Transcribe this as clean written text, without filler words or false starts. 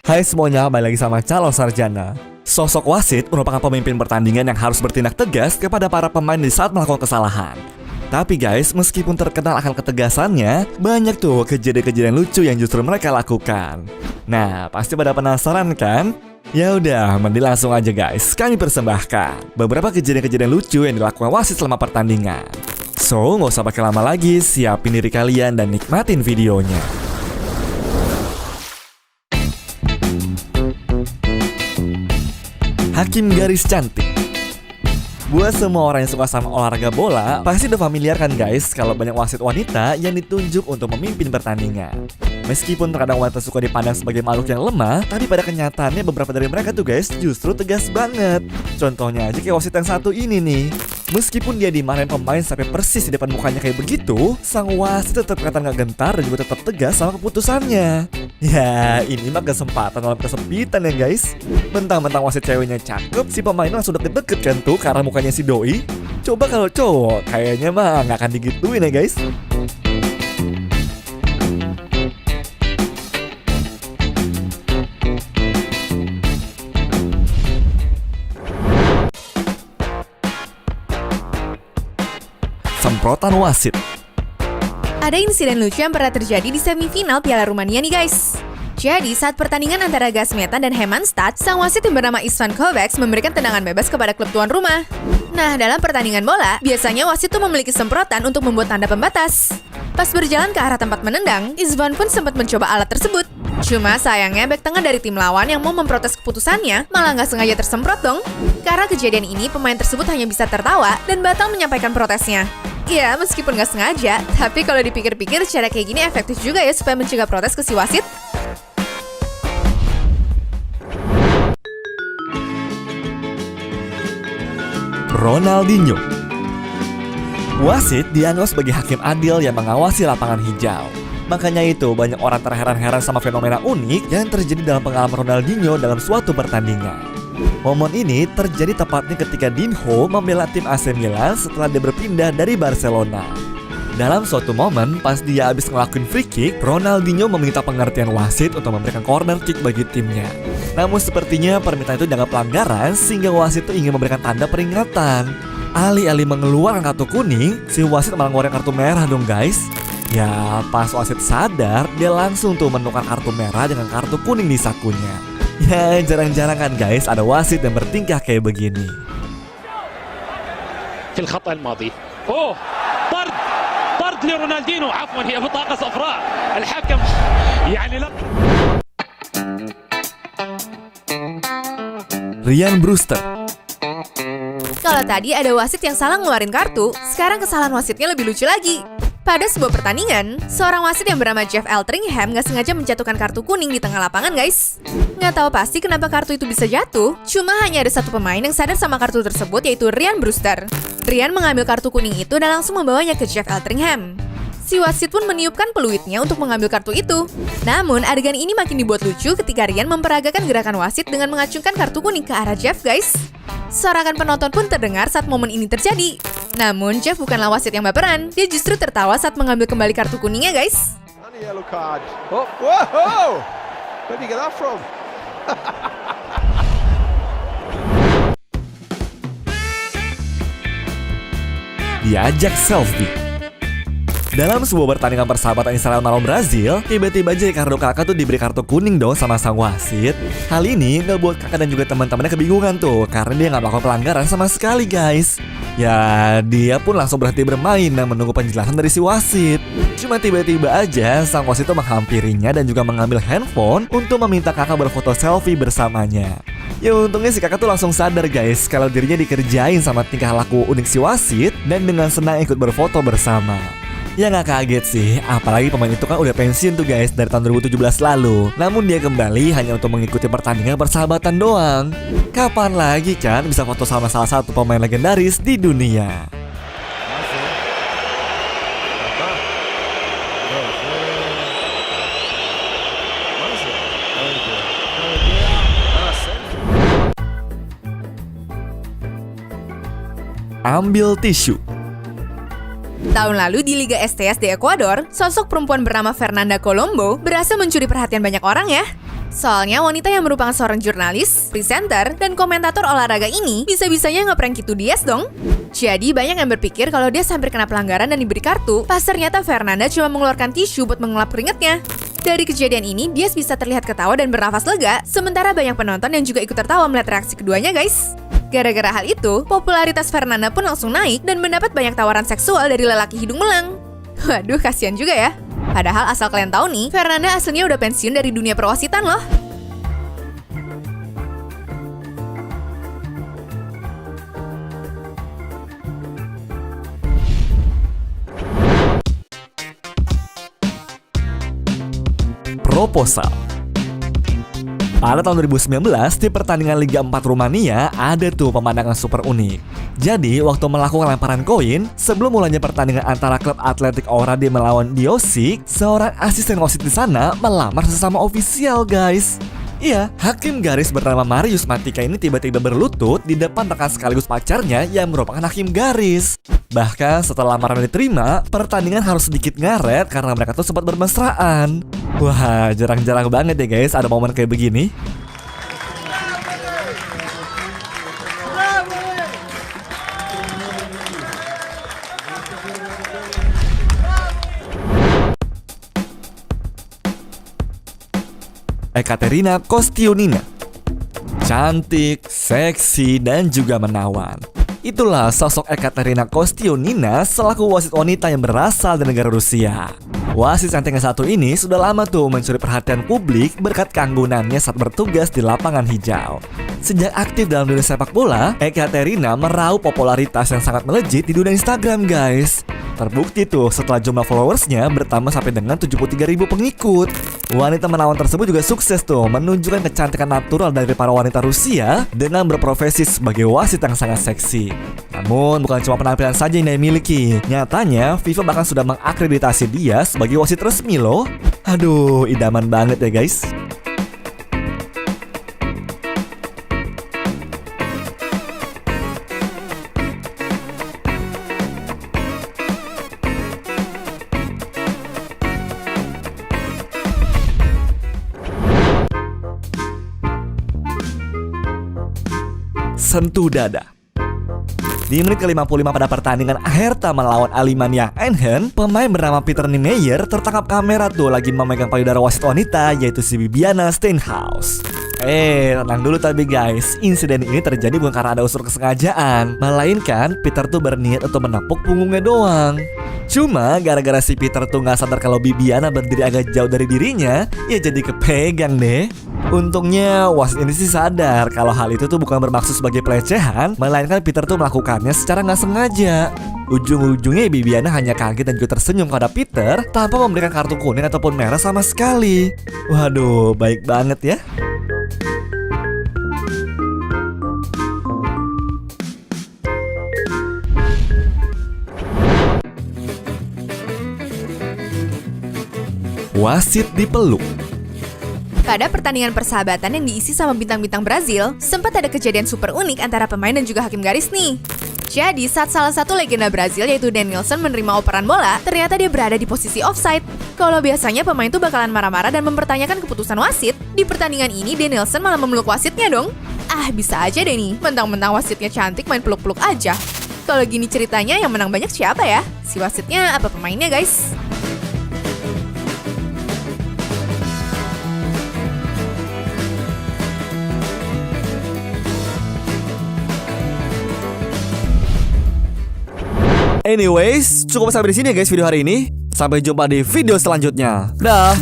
Hai semuanya, balik lagi sama Calon Sarjana. Sosok wasit merupakan pemimpin pertandingan yang harus bertindak tegas kepada para pemain di saat melakukan kesalahan. Tapi guys, meskipun terkenal akan ketegasannya, banyak tuh kejadian-kejadian lucu yang justru mereka lakukan. Nah, pasti pada penasaran kan? Ya udah, mending langsung aja guys, kami persembahkan beberapa kejadian-kejadian lucu yang dilakukan wasit selama pertandingan. So, nggak usah pakai lama lagi, siapin diri kalian dan nikmatin videonya. Hakim garis cantik. Buat semua orang yang suka sama olahraga bola, pasti udah familiar kan guys kalau banyak wasit wanita yang ditunjuk untuk memimpin pertandingan. Meskipun terkadang wanita suka dipandang sebagai makhluk yang lemah, tapi pada kenyataannya beberapa dari mereka tuh guys justru tegas banget. Contohnya aja kayak wasit yang satu ini nih. Meskipun dia dimarahin pemain sampai persis di depan mukanya kayak begitu, sang wasit tetap kelihatan gak gentar dan juga tetap tegas sama keputusannya. Ya, ini mah kesempatan dalam kesempitan ya guys. Mentang-mentang wasit ceweknya cakep, si pemain langsung deket-deket kan tuh ke arah mukanya si doi. Coba kalau cowok, kayaknya mah gak akan digituin ya guys. Semprotan wasit. Ada insiden lucu yang pernah terjadi di semifinal Piala Rumania nih guys. Jadi saat pertandingan antara Gasmetan dan Hemanstad, sang wasit yang bernama Istvan Kovacs memberikan tendangan bebas kepada klub tuan rumah. Nah, dalam pertandingan bola, biasanya wasit tuh memiliki semprotan untuk membuat tanda pembatas. Pas berjalan ke arah tempat menendang, Istvan pun sempat mencoba alat tersebut. Cuma sayangnya bek tengah dari tim lawan yang mau memprotes keputusannya malah nggak sengaja tersemprot dong. Karena kejadian ini, pemain tersebut hanya bisa tertawa dan batal menyampaikan protesnya. Ya, meskipun nggak sengaja, tapi kalau dipikir-pikir cara kayak gini efektif juga ya supaya mencegah protes ke si wasit. Ronaldinho. Wasit dianggap sebagai hakim adil yang mengawasi lapangan hijau. Makanya itu banyak orang terheran-heran sama fenomena unik yang terjadi dalam pengalaman Ronaldinho dalam suatu pertandingan. Momen ini terjadi tepatnya ketika Dinho membela tim AC Milan setelah dia berpindah dari Barcelona. Dalam suatu momen, pas dia habis ngelakuin free kick, Ronaldinho meminta pengertian wasit untuk memberikan corner kick bagi timnya. Namun sepertinya permintaan itu dianggap pelanggaran sehingga wasit itu ingin memberikan tanda peringatan. Alih-alih mengeluarkan kartu kuning, si wasit malah ngeluarin kartu merah dong guys. Ya, pas wasit sadar, dia langsung tuh menukar kartu merah dengan kartu kuning di sakunya. Ya, jarang-jarang kan guys ada wasit yang bertingkah kayak begini. في الخطأ الماضي طرد لرونالدينو عفوا هي بطاقة صفراء الحكم يعني لا. Ryan Brewster. Kalau tadi ada wasit yang salah ngeluarin kartu, sekarang kesalahan wasitnya lebih lucu lagi. Pada sebuah pertandingan, seorang wasit yang bernama Jeff Eltringham nggak sengaja menjatuhkan kartu kuning di tengah lapangan guys. Nggak tahu pasti kenapa kartu itu bisa jatuh, cuma hanya ada satu pemain yang sadar sama kartu tersebut yaitu Ryan Brewster. Ryan mengambil kartu kuning itu dan langsung membawanya ke Jeff Eltringham. Si wasit pun meniupkan peluitnya untuk mengambil kartu itu. Namun, adegan ini makin dibuat lucu ketika Ryan memperagakan gerakan wasit dengan mengacungkan kartu kuning ke arah Jeff guys. Sorakan penonton pun terdengar saat momen ini terjadi. Namun, Jeff bukanlah wasit yang baperan. Dia justru tertawa saat mengambil kembali kartu kuningnya guys. Diajak selfie. Dalam sebuah pertandingan persahabatan Israel melawan Brazil, tiba-tiba aja Ricardo Kakak tuh diberi kartu kuning dong sama sang wasit. Hal ini nggak buat Kakak dan juga teman-temannya kebingungan tuh, karena dia nggak melakukan pelanggaran sama sekali guys. Ya, dia pun langsung berhenti bermain dan menunggu penjelasan dari si wasit. Cuma tiba-tiba aja sang wasit tuh menghampirinya dan juga mengambil handphone untuk meminta Kakak berfoto selfie bersamanya. Ya untungnya si Kakak tuh langsung sadar guys kalau dirinya dikerjain sama tingkah laku unik si wasit dan dengan senang ikut berfoto bersama. Ya nggak kaget sih, apalagi pemain itu kan udah pensiun tuh guys dari tahun 2017 lalu. Namun dia kembali hanya untuk mengikuti pertandingan persahabatan doang. Kapan lagi kan bisa foto sama salah satu pemain legendaris di dunia? Ambil tisu. Tahun lalu di Liga STS di Ekuador, sosok perempuan bernama Fernanda Colombo berhasil mencuri perhatian banyak orang ya. Soalnya wanita yang merupakan seorang jurnalis, presenter, dan komentator olahraga ini bisa-bisanya ngeprank Kitu Diaz dong. Jadi banyak yang berpikir kalau dia hampir kena pelanggaran dan diberi kartu, pas ternyata Fernanda cuma mengeluarkan tisu buat mengelap keringatnya. Dari kejadian ini, Diaz bisa terlihat ketawa dan bernafas lega, sementara banyak penonton yang juga ikut tertawa melihat reaksi keduanya guys. Gara-gara hal itu, popularitas Fernanda pun langsung naik dan mendapat banyak tawaran seksual dari lelaki hidung melang. Waduh, kasihan juga ya. Padahal asal kalian tahu nih, Fernanda aslinya udah pensiun dari dunia perwasitan loh. Proposal. Pada tahun 2019, di pertandingan Liga 4 Rumania, ada tuh pemandangan super unik. Jadi, waktu melakukan lemparan koin, sebelum mulanya pertandingan antara klub Atletik Oradea melawan Diosik, seorang asisten wasit di sana melamar sesama ofisial, guys. Iya, hakim garis bernama Marius Matika ini tiba-tiba berlutut di depan rekan sekaligus pacarnya yang merupakan hakim garis. Bahkan setelah lamaran diterima, pertandingan harus sedikit ngaret karena mereka tuh sempat bermesraan. Wah, jarang-jarang banget ya guys ada momen kayak begini. Ekaterina Kostiunina. Cantik, seksi, dan juga menawan. Itulah sosok Ekaterina Kostiunina selaku wasit wanita yang berasal dari negara Rusia. Wasit cantik yang satu ini sudah lama tuh mencuri perhatian publik berkat keanggunannya saat bertugas di lapangan hijau. Sejak aktif dalam dunia sepak bola, Ekaterina meraup popularitas yang sangat melejit di dunia Instagram, guys. Terbukti tuh setelah jumlah followersnya bertambah sampai dengan 73.000 pengikut. Wanita menawan tersebut juga sukses tuh menunjukkan kecantikan natural dari para wanita Rusia dengan berprofesi sebagai wasit yang sangat seksi. Namun bukan cuma penampilan saja yang dia miliki. Nyatanya FIFA bahkan sudah mengakreditasi dia sebagai wasit resmi loh. Aduh, idaman banget ya guys. Sentuh dada. Di menit ke-55 pada pertandingan Hertha melawan Alemannia Aachen, pemain bernama Peter Niemeyer tertangkap kamera tuh lagi memegang payudara wasit wanita yaitu si Bibiana Steinhaus. Tenang dulu tapi guys, insiden ini terjadi bukan karena ada unsur kesengajaan, melainkan Peter tuh berniat untuk menepuk punggungnya doang. Cuma gara-gara si Peter tuh gak sadar kalau Bibiana berdiri agak jauh dari dirinya, ya jadi kepegang deh. Untungnya wasit ini sih sadar kalau hal itu tuh bukan bermaksud sebagai pelecehan, melainkan Peter tuh melakukannya secara gak sengaja. Ujung-ujungnya Bibiana hanya kaget dan juga tersenyum pada Peter tanpa memberikan kartu kuning ataupun merah sama sekali. Waduh, baik banget ya. Wasit dipeluk. Pada pertandingan persahabatan yang diisi sama bintang-bintang Brazil, sempat ada kejadian super unik antara pemain dan juga hakim garis nih. Jadi, saat salah satu legenda Brazil yaitu Denilson menerima operan bola, ternyata dia berada di posisi offside. Kalau biasanya pemain tuh bakalan marah-marah dan mempertanyakan keputusan wasit, di pertandingan ini Denilson malah memeluk wasitnya dong. Ah, bisa aja deh nih, mentang-mentang wasitnya cantik main peluk-peluk aja. Kalau gini ceritanya yang menang banyak siapa ya? Si wasitnya apa pemainnya guys? Anyways, cukup sampai di sini ya guys video hari ini. Sampai jumpa di video selanjutnya. Dah.